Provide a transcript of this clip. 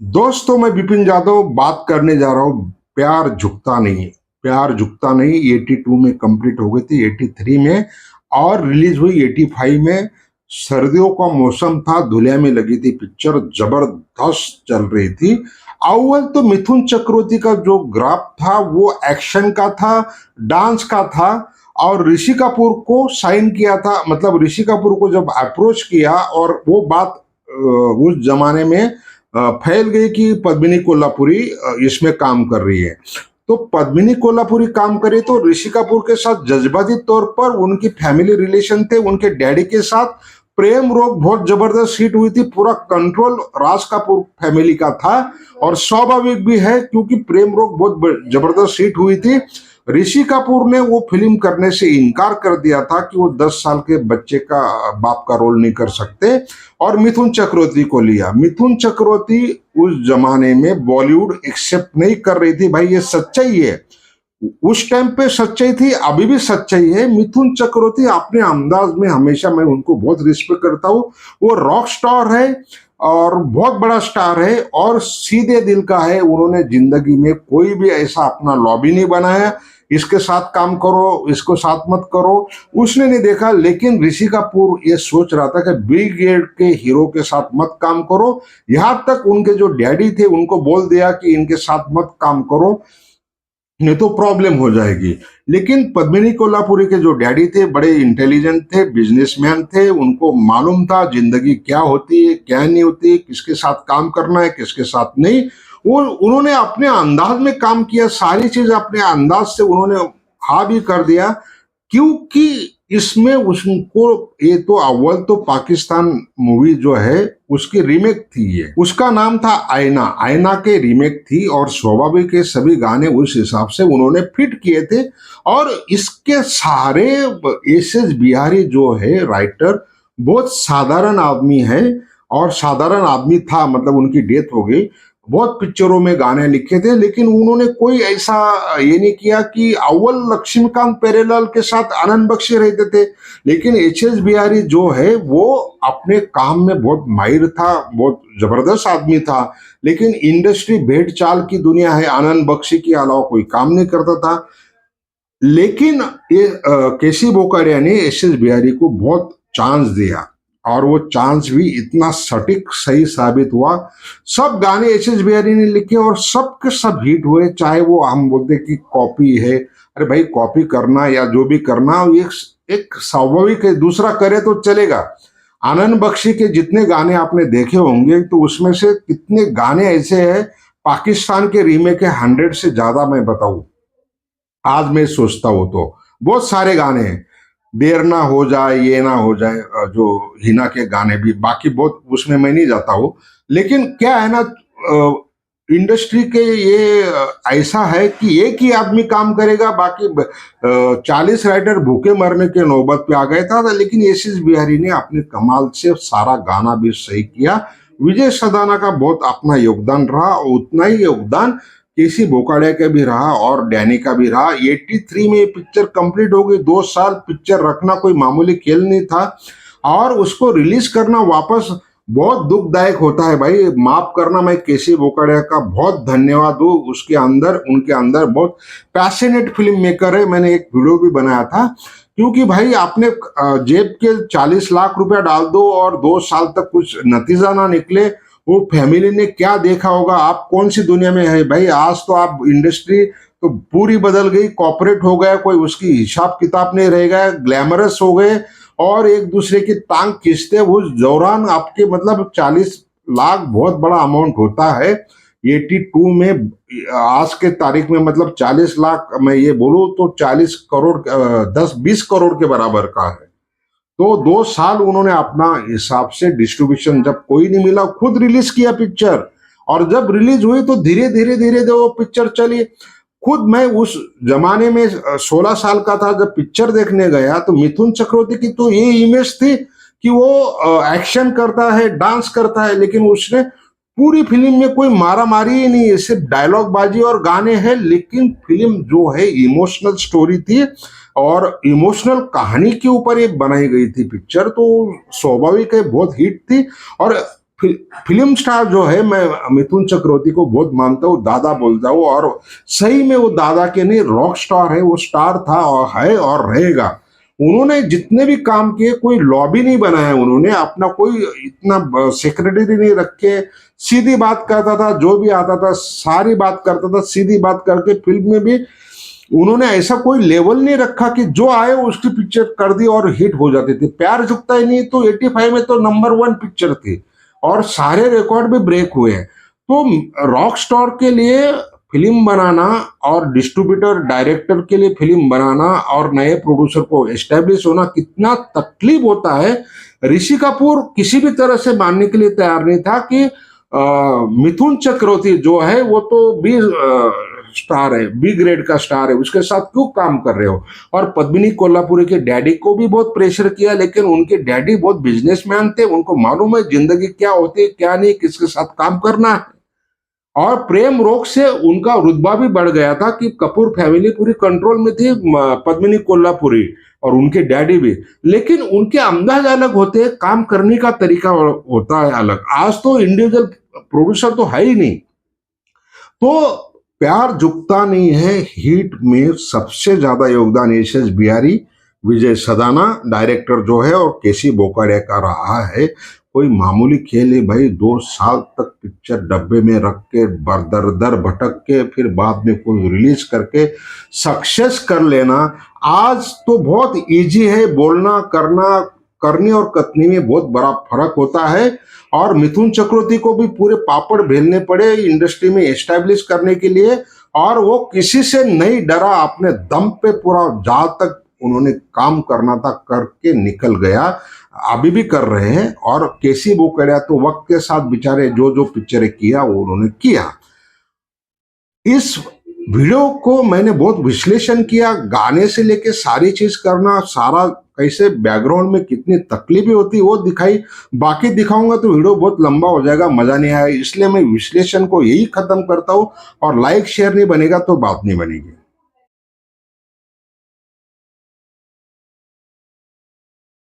दोस्तों, मैं विपिन जादव बात करने जा रहा हूँ। प्यार झुकता नहीं। प्यार झुकता नहीं 82 में कंप्लीट हो गई थी, 83 में और रिलीज हुई 85 में। सर्दियों का मौसम था, धुलिया में लगी थी पिक्चर, जबरदस्त चल रही थी। अव्वल तो मिथुन चक्रवर्ती का जो ग्राफ था वो एक्शन का था, डांस का था। और ऋषि कपूर को साइन किया था, मतलब ऋषि कपूर को जब अप्रोच किया और वो बात उस जमाने में फैल गई कि पद्मिनी कोल्हापुरी इसमें काम कर रही है। तो पद्मिनी कोल्हापुरी काम करे तो ऋषि कपूर के साथ जज्बाती तौर पर उनकी फैमिली रिलेशन थे, उनके डैडी के साथ प्रेम रोग बहुत जबरदस्त हिट हुई थी। पूरा कंट्रोल राज कपूर फैमिली का था और स्वाभाविक भी है क्योंकि प्रेम रोग बहुत जबरदस्त हिट हुई थी। ऋषि कपूर ने वो फिल्म करने से इनकार कर दिया था कि वो 10 साल के बच्चे का बाप का रोल नहीं कर सकते और मिथुन चक्रवर्ती को लिया। मिथुन चक्रवर्ती उस जमाने में बॉलीवुड एक्सेप्ट नहीं कर रही थी। भाई ये सच्चाई है, उस टाइम पे सच्चाई थी, अभी भी सच्चाई है। मिथुन चक्रवर्ती अपने अंदाज में हमेशा, मैं उनको बहुत रिस्पेक्ट करता हूँ। वो रॉक स्टार है और बहुत बड़ा स्टार है और सीधे दिल का है। उन्होंने जिंदगी में कोई भी ऐसा अपना लॉबी नहीं बनाया, इसके साथ काम करो, इसको साथ मत करो, उसने नहीं देखा। लेकिन ऋषि कपूर ये सोच रहा था कि बिग ग्रेड के हीरो के साथ मत काम करो। यहां तक उनके जो डैडी थे उनको बोल दिया कि इनके साथ मत काम करो, नहीं तो प्रॉब्लम हो जाएगी। लेकिन पद्मिनी कोल्हापुरी के जो डैडी थे बड़े इंटेलिजेंट थे, बिजनेसमैन थे। उनको मालूम था जिंदगी क्या होती है, क्या नहीं होती, किसके साथ काम करना है, किसके साथ नहीं। वो उन्होंने अपने अंदाज में काम किया, सारी चीज अपने अंदाज से उन्होंने हाँ भी कर दिया। क्योंकि इसमें उसको, ये तो अव्वल तो पाकिस्तान मूवी जो है उसकी रीमेक थी, ये उसका नाम था आईना। आईना के रीमेक थी और स्वाभाविक के सभी गाने उस हिसाब से उन्होंने फिट किए थे। और इसके सारे एस एस बिहारी जो है राइटर, बहुत साधारण आदमी है और साधारण आदमी था, मतलब उनकी डेथ हो गई। बहुत पिक्चरों में गाने लिखे थे लेकिन उन्होंने कोई ऐसा ये नहीं किया कि अव्वल लक्ष्मीकांत प्यारेलाल के साथ आनंद बख्शी रहते थे। लेकिन एच एस बिहारी जो है वो अपने काम में बहुत माहिर था, बहुत जबरदस्त आदमी था। लेकिन इंडस्ट्री भेड़ चाल की दुनिया है, आनंद बख्शी के अलावा कोई काम नहीं करता था। लेकिन ये केसी बोकारिया ने एस एस बिहारी को बहुत चांस दिया और वो चांस भी इतना सटीक सही साबित हुआ। सब गाने एस एस बिहारी ने लिखे और सब के सब हिट हुए। चाहे वो हम बोलते कि कॉपी है, अरे भाई कॉपी करना या जो भी करना एक स्वाभाविक है, दूसरा करे तो चलेगा। आनंद बख्शी के जितने गाने आपने देखे होंगे तो उसमें से कितने गाने ऐसे हैं पाकिस्तान के रीमेक है, 100 से ज्यादा मैं बताऊं। आज मैं सोचता हूँ तो बहुत सारे गाने हैं। देर ना हो जाए, ये ना हो जाए, जो हिना के गाने भी, बाकी बहुत उसमें मैं नहीं जाता हूँ। लेकिन क्या है ना, इंडस्ट्री के ये ऐसा है कि एक ही आदमी काम करेगा, बाकी 40 राइटर भूखे मरने के नौबत पे आ गया था। लेकिन एस एस बिहारी ने अपने कमाल से सारा गाना भी सही किया। विजय सदाना का बहुत अपना योगदान रहा और उतना ही योगदान केसी बोकाड़िया का भी रहा और डैनी का भी रहा। 83 में ये पिक्चर कंप्लीट हो गई। 2 साल पिक्चर रखना कोई मामूली खेल नहीं था और उसको रिलीज करना वापस बहुत दुखदायक होता है। भाई माफ करना, मैं केसी बोकाड़िया का बहुत धन्यवाद दूं। उसके अंदर, उनके अंदर बहुत पैशनेट फिल्म मेकर है। मैंने एक वीडियो भी बनाया था क्योंकि भाई आपने जेब के 40 लाख रुपया डाल दो और 2 साल तक कुछ नतीजा ना निकले, वो फैमिली ने क्या देखा होगा। आप कौन सी दुनिया में है भाई। आज तो आप इंडस्ट्री तो पूरी बदल गई, कॉर्पोरेट हो गया, कोई उसकी हिसाब किताब नहीं रह गया, ग्लैमरस हो गए और एक दूसरे की टांग खींचते। उस दौरान आपके मतलब 40 लाख बहुत बड़ा अमाउंट होता है। 82 में आज के तारीख में मतलब 40 लाख, मैं ये बोलूं तो 40 करोड़ 10-20 करोड़ के बराबर का है। तो 2 साल उन्होंने अपना हिसाब से डिस्ट्रीब्यूशन, जब कोई नहीं मिला खुद रिलीज किया पिक्चर। और जब रिलीज हुई तो धीरे धीरे धीरे धीरे वो पिक्चर चली। खुद मैं उस जमाने में 16 साल का था जब पिक्चर देखने गया तो मिथुन चक्रवर्ती की तो ये इमेज थी कि वो एक्शन करता है, डांस करता है, लेकिन उसने पूरी फिल्म में कोई मारा मारी ही नहीं है, सिर्फ डायलॉग बाजी और गाने हैं। लेकिन फिल्म जो है इमोशनल स्टोरी थी और इमोशनल कहानी के ऊपर एक बनाई गई थी पिक्चर, तो स्वाभाविक है बहुत हिट थी। और फिल्म स्टार जो है, मैं मिथुन चक्रवर्ती को बहुत मानता हूँ, दादा बोलता हूँ, और सही में वो दादा के नहीं रॉक स्टार है, वो स्टार था और है और रहेगा। उन्होंने जितने भी काम किए, कोई लॉबी नहीं बनाया, उन्होंने अपना कोई इतना सेक्रेटरी नहीं रखे, सीधी बात करता था, जो भी आता था सारी बात करता था, सीधी बात करके फिल्म में भी उन्होंने ऐसा कोई लेवल नहीं रखा कि जो आए उसकी पिक्चर कर दी और हिट हो जाती थी। प्यार झुकता ही नहीं तो 85 में तो नंबर 1 पिक्चर थी और सारे रिकॉर्ड भी ब्रेक हुए हैं। तो रॉक स्टार के लिए फिल्म बनाना और डिस्ट्रीब्यूटर डायरेक्टर के लिए फिल्म बनाना और नए प्रोड्यूसर को एस्टेब्लिश होना कितना तकलीफ होता है, ऋषि कपूर किसी भी तरह से मानने के लिए तैयार नहीं था कि मिथुन चक्रवर्ती जो है वो तो बी स्टार है, बी ग्रेड का स्टार है, उसके साथ क्यों काम कर रहे हो। और पद्मिनी कोल्हापुरी के डैडी को भी बहुत प्रेशर किया, लेकिन उनके डैडी बहुत बिजनेसमैन थे, उनको मालूम है जिंदगी क्या होती है क्या नहीं, किसके साथ काम करना है। और प्रेम रोग से उनका रुतबा भी बढ़ गया था कि कपूर फैमिली पूरी कंट्रोल में थी, पद्मिनी कोल्हापुरी और उनके डैडी भी। लेकिन उनके अंदाज अलग होते हैं, काम करने का तरीका होता है अलग। आज तो इंडिविजुअल प्रोड्यूसर तो है ही नहीं। तो प्यार झुकता नहीं है हिट में सबसे ज्यादा योगदान एस बिहारी, विजय सदाना डायरेक्टर जो है, और केसी बोकाडिया का रहा है। कोई मामूली खेल है भाई, 2 साल तक पिक्चर डब्बे में रख के दर दर भटक के फिर बाद में कोई रिलीज करके सक्सेस कर लेना आज तो बहुत इजी है। बोलना करना, करनी और कथनी में बहुत बड़ा फर्क होता है। और मिथुन चक्रवर्ती को भी पूरे पापड़ बेलने पड़े इंडस्ट्री में एस्टैब्लिश करने के लिए, और वो किसी से नहीं डरा, अपने दम पे पूरा जहां तक उन्होंने काम करना था करके निकल गया, अभी भी कर रहे हैं। और केसी बोकाडिया तो वक्त के साथ बेचारे जो जो पिक्चरें किया वो उन्होंने किया। इस वीडियो को मैंने बहुत विश्लेषण किया, गाने से लेके सारी चीज करना, सारा कैसे बैकग्राउंड में कितनी तकलीफें होती वो दिखाई। बाकी दिखाऊंगा तो वीडियो बहुत लंबा हो जाएगा, मजा नहीं आएगा, इसलिए मैं विश्लेषण को यही खत्म करता हूँ। और लाइक शेयर नहीं बनेगा तो बात नहीं बनेगी।